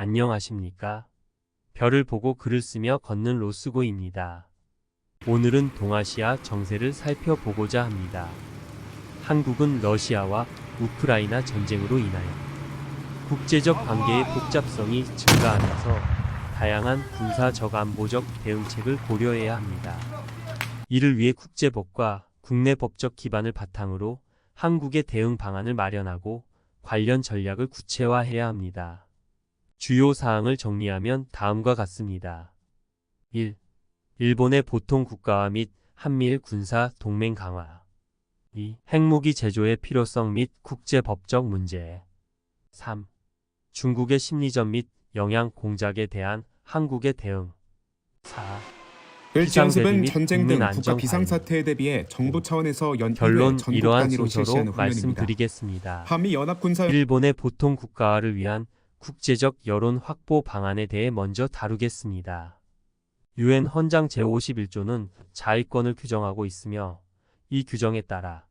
안녕하십니까? 별을 보고 글을 쓰며 걷는 로스고입니다. 오늘은 동아시아 정세를 살펴보고자 합니다. 한국은 러시아와 우크라이나 전쟁으로 인하여 국제적 관계의 복잡성이 증가하면서 다양한 군사적 안보적 대응책을 고려해야 합니다. 이를 위해 국제법과 국내 법적 기반을 바탕으로 한국의 대응 방안을 마련하고 관련 전략을 구체화해야 합니다. 주요 사항을 정리하면 다음과 같습니다. 1. 일본의 보통 국가화 및 한미일 군사 동맹 강화. 2. 핵무기 제조의 필요성 및 국제법적 문제. 3. 중국의 심리전 및 영양 공작에 대한 한국의 대응. 4. 을지연습은 및 전쟁 국민 등 안전 국가 비상사태에 대비해 정부 차원에서 연합 결론 전국 이러한 단위로 실시하는 순서로 훈련입니다. 말씀드리겠습니다. 한미 연합군사 일본의 보통 국가화를 위한 국제적 여론 확보 방안에 대해 먼저 다루겠습니다. 유엔 헌장 제51조는 자위권을 규정하고 있으며 이 규정에 따라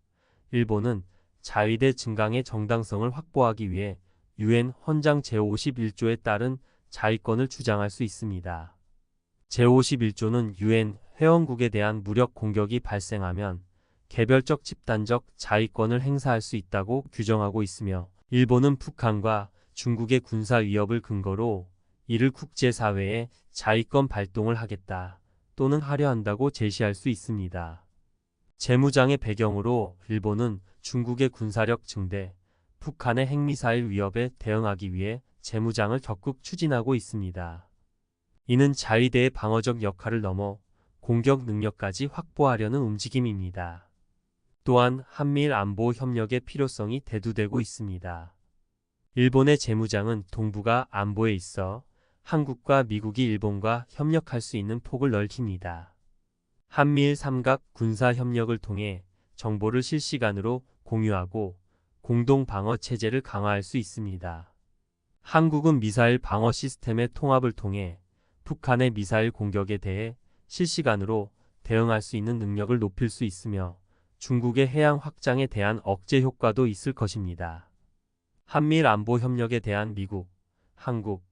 일본은 자위대 증강의 정당성을 확보하기 위해 유엔 헌장 제51조에 따른 자위권을 주장할 수 있습니다. 제51조는 유엔 회원국에 대한 무력 공격이 발생하면 개별적 집단적 자위권을 행사할 수 있다고 규정하고 있으며 일본은 북한과 중국의 군사 위협을 근거로 이를 국제사회에 자위권 발동을 하겠다 또는 하려 한다고 제시할 수 있습니다. 재무장의 배경으로 일본은 중국의 군사력 증대, 북한의 핵미사일 위협에 대응하기 위해 재무장을 적극 추진하고 있습니다. 이는 자위대의 방어적 역할을 넘어 공격 능력까지 확보하려는 움직임입니다. 또한 한미일 안보 협력의 필요성이 대두되고 있습니다. 일본의 재무장은 동북아 안보에 있어 한국과 미국이 일본과 협력할 수 있는 폭을 넓힙니다. 한미일 삼각 군사 협력을 통해 정보를 실시간으로 공유하고 공동 방어 체제를 강화할 수 있습니다. 한국은 미사일 방어 시스템의 통합을 통해 북한의 미사일 공격에 대해 실시간으로 대응할 수 있는 능력을 높일 수 있으며 중국의 해양 확장에 대한 억제 효과도 있을 것입니다. 한미일 안보 협력에 대한 미국, 한국,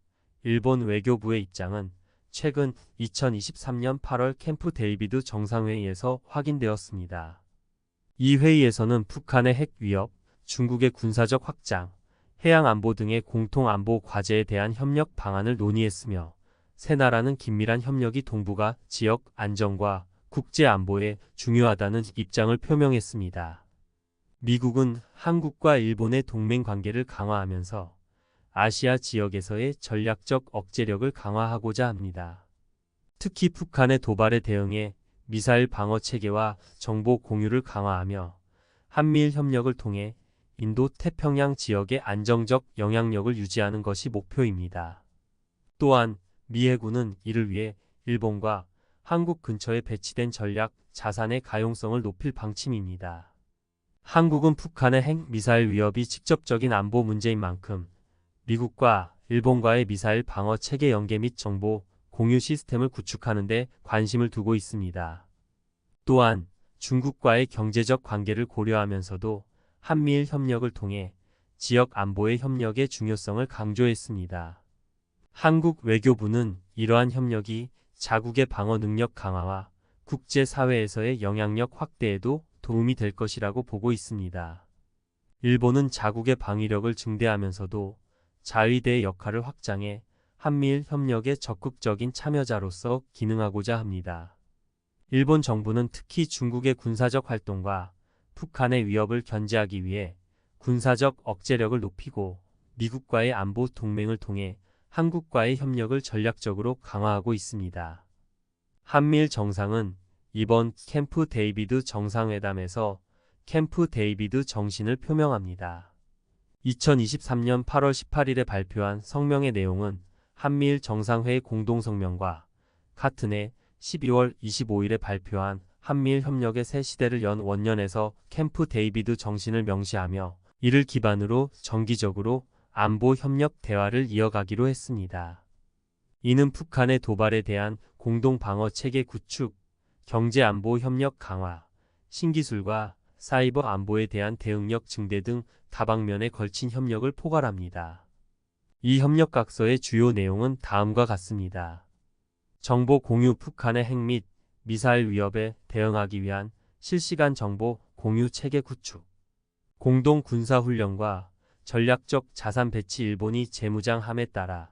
일본 외교부의 입장은 최근 2023년 8월 캠프 데이비드 정상회의에서 확인되었습니다. 이 회의에서는 북한의 핵 위협, 중국의 군사적 확장, 해양 안보 등의 공통 안보 과제에 대한 협력 방안을 논의했으며 세 나라는 긴밀한 협력이 동북아 지역 안정과 국제 안보에 중요하다는 입장을 표명했습니다. 미국은 한국과 일본의 동맹 관계를 강화하면서 아시아 지역에서의 전략적 억제력을 강화하고자 합니다. 특히 북한의 도발에 대응해 미사일 방어 체계와 정보 공유를 강화하며 한미일 협력을 통해 인도 태평양 지역의 안정적 영향력을 유지하는 것이 목표입니다. 또한 미 해군은 이를 위해 일본과 한국 근처에 배치된 전략 자산의 가용성을 높일 방침입니다. 한국은 북한의 핵 미사일 위협이 직접적인 안보 문제인 만큼 미국과 일본과의 미사일 방어 체계 연계 및 정보 공유 시스템을 구축하는 데 관심을 두고 있습니다. 또한 중국과의 경제적 관계를 고려하면서도 한미일 협력을 통해 지역 안보의 협력의 중요성을 강조했습니다. 한국 외교부는 이러한 협력이 자국의 방어 능력 강화와 국제사회에서의 영향력 확대에도 도움이 될 것이라고 보고 있습니다. 일본은 자국의 방위력을 증대하면서도 자위대의 역할을 확장해 한미일 협력의 적극적인 참여자로서 기능하고자 합니다. 일본 정부는 특히 중국의 군사적 활동과 북한의 위협을 견제하기 위해 군사적 억제력을 높이고 미국과의 안보 동맹을 통해 한국과의 협력을 전략적으로 강화하고 있습니다. 한미일 정상은 이번 캠프 데이비드 정상회담에서 캠프 데이비드 정신을 표명합니다. 2023년 8월 18일에 발표한 성명의 내용은 한미일 정상회의 공동성명과 같은 해 12월 25일에 발표한 한미일 협력의 새 시대를 연 원년에서 캠프 데이비드 정신을 명시하며 이를 기반으로 정기적으로 안보 협력 대화를 이어가기로 했습니다. 이는 북한의 도발에 대한 공동 방어 체계 구축, 경제 안보 협력 강화, 신기술과 사이버 안보에 대한 대응력 증대 등 다방면에 걸친 협력을 포괄합니다. 이 협력각서의 주요 내용은 다음과 같습니다. 정보 공유, 북한의 핵 및 미사일 위협에 대응하기 위한 실시간 정보 공유 체계 구축, 공동 군사훈련과 전략적 자산 배치. 일본이 재무장함에 따라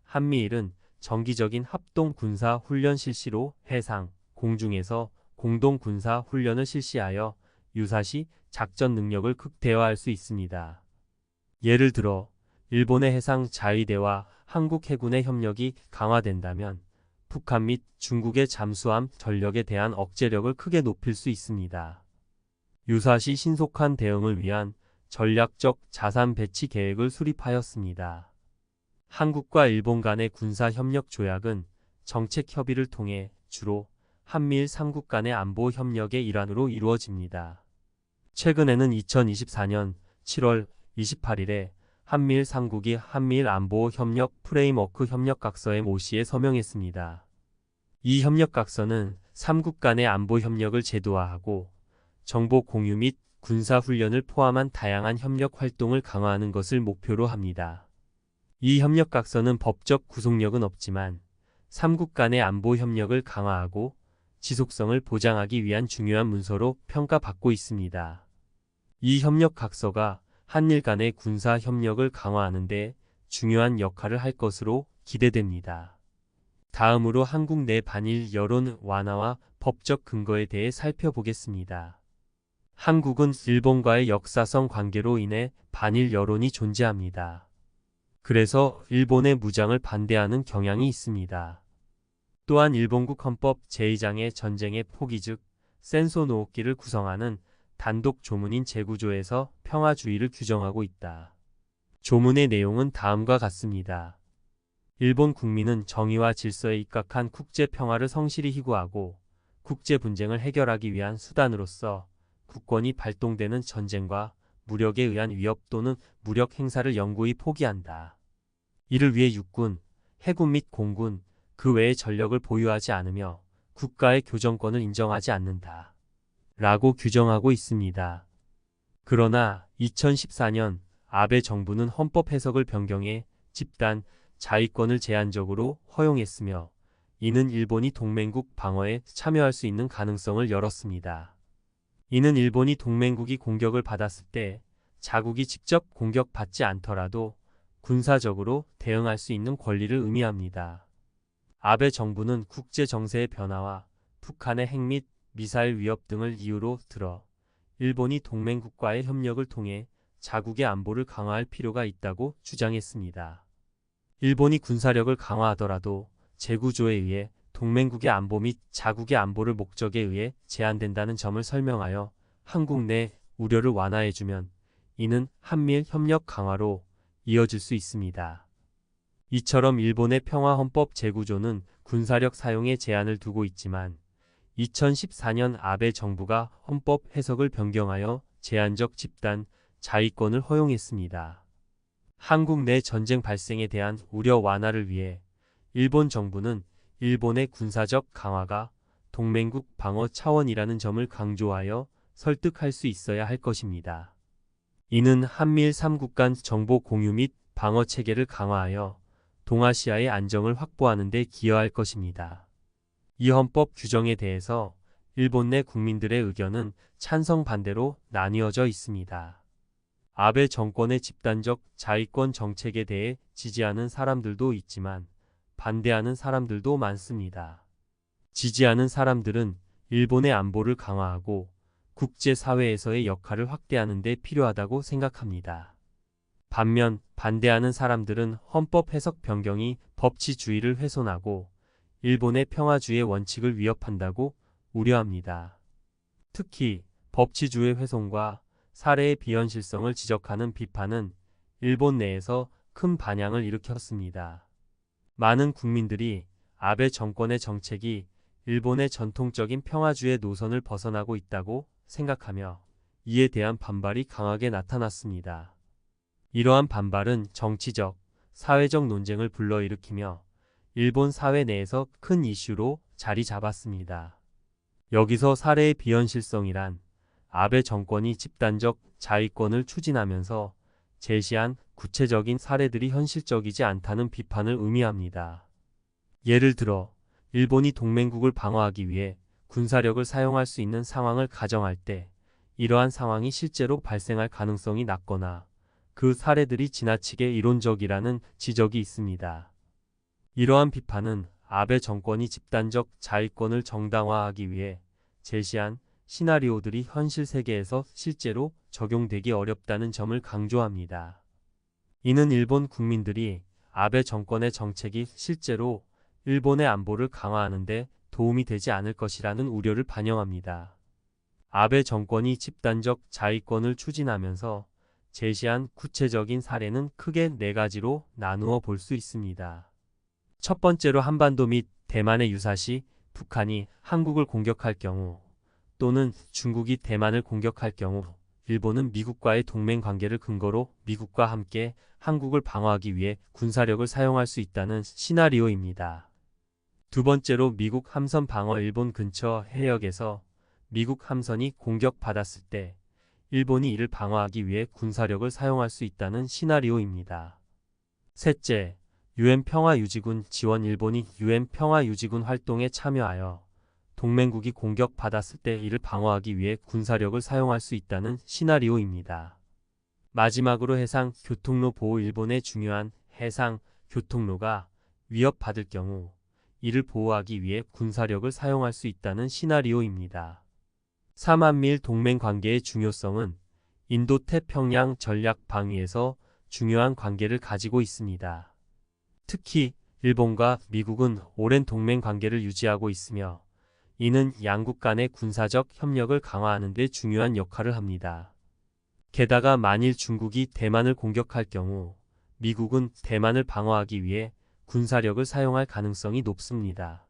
한미일은 정기적인 합동 군사 훈련 실시로 해상, 공중에서 공동 군사 훈련을 실시하여 유사시 작전 능력을 극대화할 수 있습니다. 예를 들어 일본의 해상 자위대와 한국 해군의 협력이 강화된다면 북한 및 중국의 잠수함 전력에 대한 억제력을 크게 높일 수 있습니다. 유사시 신속한 대응을 위한 전략적 자산 배치 계획을 수립하였습니다. 한국과 일본 간의 군사 협력 조약은 정책 협의를 통해 주로 한미일 3국 간의 안보 협력의 일환으로 이루어집니다. 최근에는 2024년 7월 28일에 한미일 3국이 한미일 안보 협력 프레임워크 협력각서에 모시에 서명했습니다. 이 협력각서는 3국 간의 안보 협력을 제도화하고 정보 공유 및 군사훈련을 포함한 다양한 협력 활동을 강화하는 것을 목표로 합니다. 이 협력각서는 법적 구속력은 없지만 3국 간의 안보 협력을 강화하고 지속성을 보장하기 위한 중요한 문서로 평가받고 있습니다. 이 협력각서가 한일 간의 군사 협력을 강화하는 데 중요한 역할을 할 것으로 기대됩니다. 다음으로 한국 내 반일 여론 완화와 법적 근거에 대해 살펴보겠습니다. 한국은 일본과의 역사성 관계로 인해 반일 여론이 존재합니다. 그래서 일본의 무장을 반대하는 경향이 있습니다. 또한 일본국 헌법 제2장의 전쟁의 포기 즉 센소 노오키를 구성하는 단독 조문인 제9조에서 평화주의를 규정하고 있다. 조문의 내용은 다음과 같습니다. 일본 국민은 정의와 질서에 입각한 국제 평화를 성실히 희구하고 국제 분쟁을 해결하기 위한 수단으로서 국권이 발동되는 전쟁과 무력에 의한 위협 또는 무력 행사를 영구히 포기한다. 이를 위해 육군, 해군 및 공군, 그 외의 전력을 보유하지 않으며 국가의 교정권을 인정하지 않는다. 라고 규정하고 있습니다. 그러나 2014년 아베 정부는 헌법 해석을 변경해 집단 자위권을 제한적으로 허용했으며 이는 일본이 동맹국 방어에 참여할 수 있는 가능성을 열었습니다. 이는 일본이 동맹국이 공격을 받았을 때 자국이 직접 공격받지 않더라도 군사적으로 대응할 수 있는 권리를 의미합니다. 아베 정부는 국제 정세의 변화와 북한의 핵 및 미사일 위협 등을 이유로 들어 일본이 동맹국과의 협력을 통해 자국의 안보를 강화할 필요가 있다고 주장했습니다. 일본이 군사력을 강화하더라도 제9조에 의해 동맹국의 안보 및 자국의 안보를 목적에 의해 제한된다는 점을 설명하여 한국 내 우려를 완화해주면 이는 한미일 협력 강화로 이어질 수 있습니다. 이처럼 일본의 평화헌법 제9조는 군사력 사용에 제한을 두고 있지만 2014년 아베 정부가 헌법 해석을 변경하여 제한적 집단 자위권을 허용했습니다. 한국 내 전쟁 발생에 대한 우려 완화를 위해 일본 정부는 일본의 군사적 강화가 동맹국 방어 차원이라는 점을 강조하여 설득할 수 있어야 할 것입니다. 이는 한미일 3국 간 정보 공유 및 방어 체계를 강화하여 동아시아의 안정을 확보하는 데 기여할 것입니다. 이 헌법 규정에 대해서 일본 내 국민들의 의견은 찬성 반대로 나뉘어져 있습니다. 아베 정권의 집단적 자위권 정책에 대해 지지하는 사람들도 있지만 반대하는 사람들도 많습니다. 지지하는 사람들은 일본의 안보를 강화하고 국제사회에서의 역할을 확대하는 데 필요하다고 생각합니다. 반면 반대하는 사람들은 헌법 해석 변경이 법치주의를 훼손하고 일본의 평화주의의 원칙을 위협한다고 우려합니다. 특히 법치주의 훼손과 사례의 비현실성을 지적하는 비판은 일본 내에서 큰 반향을 일으켰습니다. 많은 국민들이 아베 정권의 정책이 일본의 전통적인 평화주의 노선을 벗어나고 있다고 생각하며 이에 대한 반발이 강하게 나타났습니다. 이러한 반발은 정치적, 사회적 논쟁을 불러일으키며 일본 사회 내에서 큰 이슈로 자리 잡았습니다. 여기서 사례의 비현실성이란 아베 정권이 집단적 자위권을 추진하면서 제시한 구체적인 사례들이 현실적이지 않다는 비판을 의미합니다. 예를 들어 일본이 동맹국을 방어하기 위해 군사력을 사용할 수 있는 상황을 가정할 때 이러한 상황이 실제로 발생할 가능성이 낮거나 그 사례들이 지나치게 이론적이라는 지적이 있습니다. 이러한 비판은 아베 정권이 집단적 자위권을 정당화하기 위해 제시한 시나리오들이 현실 세계에서 실제로 적용되기 어렵다는 점을 강조합니다. 이는 일본 국민들이 아베 정권의 정책이 실제로 일본의 안보를 강화하는 데 도움이 되지 않을 것이라는 우려를 반영합니다. 아베 정권이 집단적 자위권을 추진하면서 제시한 구체적인 사례는 크게 네 가지로 나누어 볼 수 있습니다. 첫 번째로 한반도 및 대만의 유사시 북한이 한국을 공격할 경우 또는 중국이 대만을 공격할 경우 일본은 미국과의 동맹 관계를 근거로 미국과 함께 한국을 방어하기 위해 군사력을 사용할 수 있다는 시나리오입니다. 두 번째로 미국 함선 방어 일본 근처 해역에서 미국 함선이 공격받았을 때 일본이 이를 방어하기 위해 군사력을 사용할 수 있다는 시나리오입니다. 셋째, 유엔 평화유지군 지원 일본이 유엔 평화유지군 활동에 참여하여 동맹국이 공격받았을 때 이를 방어하기 위해 군사력을 사용할 수 있다는 시나리오입니다. 마지막으로 해상 교통로 보호 일본의 중요한 해상 교통로가 위협받을 경우 이를 보호하기 위해 군사력을 사용할 수 있다는 시나리오입니다. 삼한미일 동맹 관계의 중요성은 인도태평양 전략 방위에서 중요한 관계를 가지고 있습니다. 특히 일본과 미국은 오랜 동맹 관계를 유지하고 있으며 이는 양국 간의 군사적 협력을 강화하는 데 중요한 역할을 합니다. 게다가 만일 중국이 대만을 공격할 경우 미국은 대만을 방어하기 위해 군사력을 사용할 가능성이 높습니다.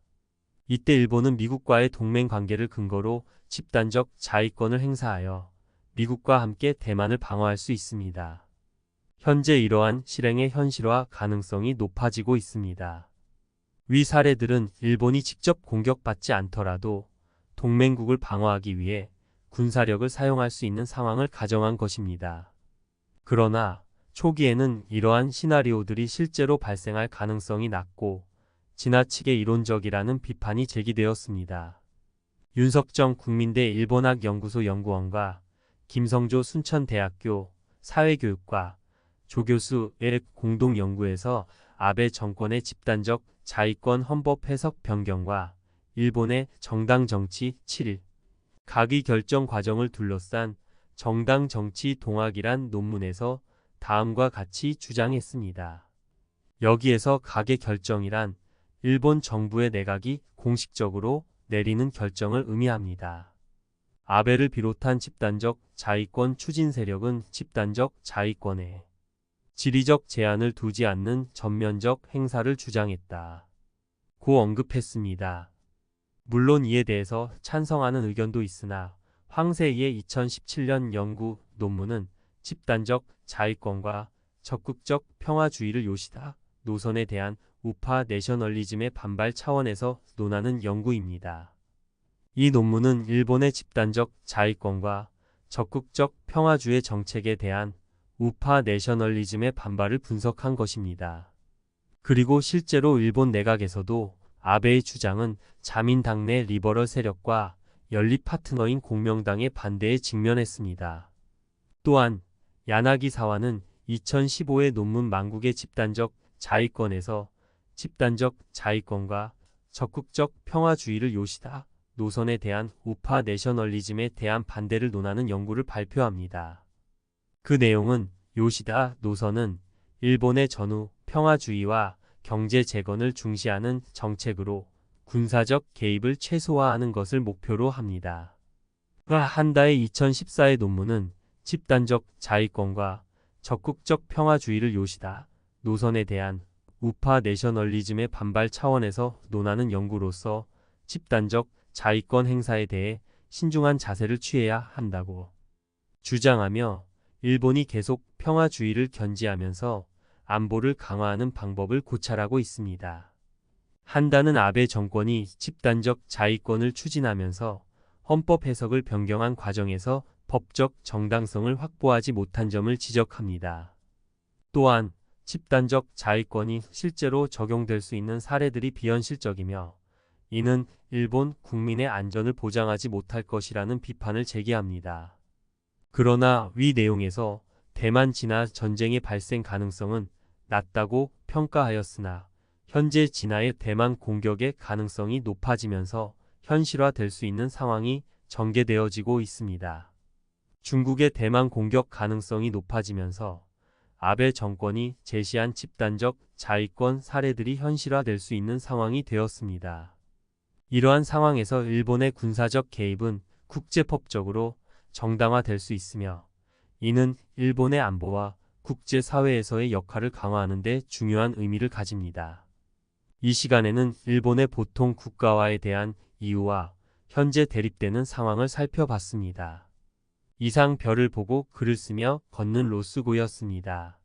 이때 일본은 미국과의 동맹 관계를 근거로 집단적 자위권을 행사하여 미국과 함께 대만을 방어할 수 있습니다. 현재 이러한 실행의 현실화 가능성이 높아지고 있습니다. 위 사례들은 일본이 직접 공격받지 않더라도 동맹국을 방어하기 위해 군사력을 사용할 수 있는 상황을 가정한 것입니다. 그러나 초기에는 이러한 시나리오들이 실제로 발생할 가능성이 낮고 지나치게 이론적이라는 비판이 제기되었습니다. 윤석정 국민대 일본학연구소 연구원과 김성조 순천대학교 사회교육과 조교수의 공동연구에서 아베 정권의 집단적 자위권 헌법 해석 변경과 일본의 정당 정치 7일 각의 결정 과정을 둘러싼 정당 정치 동학이란 논문에서 다음과 같이 주장했습니다. 여기에서 각의 결정이란 일본 정부의 내각이 공식적으로 내리는 결정을 의미합니다. 아베를 비롯한 집단적 자위권 추진 세력은 집단적 자위권에 지리적 제한을 두지 않는 전면적 행사를 주장했다고 언급했습니다. 물론 이에 대해서 찬성하는 의견도 있으나 황세희의 2017년 연구 논문은 집단적 자위권과 적극적 평화주의를 요시다 노선에 대한 우파 내셔널리즘의 반발 차원에서 논하는 연구입니다. 이 논문은 일본의 집단적 자위권과 적극적 평화주의 정책에 대한 우파 내셔널리즘의 반발을 분석한 것입니다. 그리고 실제로 일본 내각에서도 아베의 주장은 자민당 내 리버럴 세력과 연립 파트너인 공명당의 반대에 직면했습니다. 또한 야나기 사와는 2015의 논문 만국의 집단적 자위권에서 집단적 자위권과 적극적 평화주의를 요시다 노선에 대한 우파 내셔널리즘에 대한 반대를 논하는 연구를 발표합니다. 그 내용은 요시다 노선은 일본의 전후 평화주의와 경제 재건을 중시하는 정책으로 군사적 개입을 최소화하는 것을 목표로 합니다. 한다의 2014의 논문은 집단적 자위권과 적극적 평화주의를 요시다 노선에 대한 우파 내셔널리즘의 반발 차원에서 논하는 연구로서 집단적 자위권 행사에 대해 신중한 자세를 취해야 한다고 주장하며 일본이 계속 평화주의를 견지하면서 안보를 강화하는 방법을 고찰하고 있습니다. 한다는 아베 정권이 집단적 자위권을 추진하면서 헌법 해석을 변경한 과정에서 법적 정당성을 확보하지 못한 점을 지적합니다. 또한 집단적 자위권이 실제로 적용될 수 있는 사례들이 비현실적이며 이는 일본 국민의 안전을 보장하지 못할 것이라는 비판을 제기합니다. 그러나 위 내용에서 대만 진화 전쟁의 발생 가능성은 낮다고 평가하였으나 현재 진화의 대만 공격의 가능성이 높아지면서 현실화될 수 있는 상황이 전개되어지고 있습니다. 중국의 대만 공격 가능성이 높아지면서 아베 정권이 제시한 집단적 자위권 사례들이 현실화될 수 있는 상황이 되었습니다. 이러한 상황에서 일본의 군사적 개입은 국제법적으로 정당화될 수 있으며 이는 일본의 안보와 국제사회에서의 역할을 강화하는 데 중요한 의미를 가집니다. 이 시간에는 일본의 보통 국가화에 대한 이유와 현재 대립되는 상황을 살펴봤습니다. 이상 별을 보고 글을 쓰며 걷는 로스고였습니다.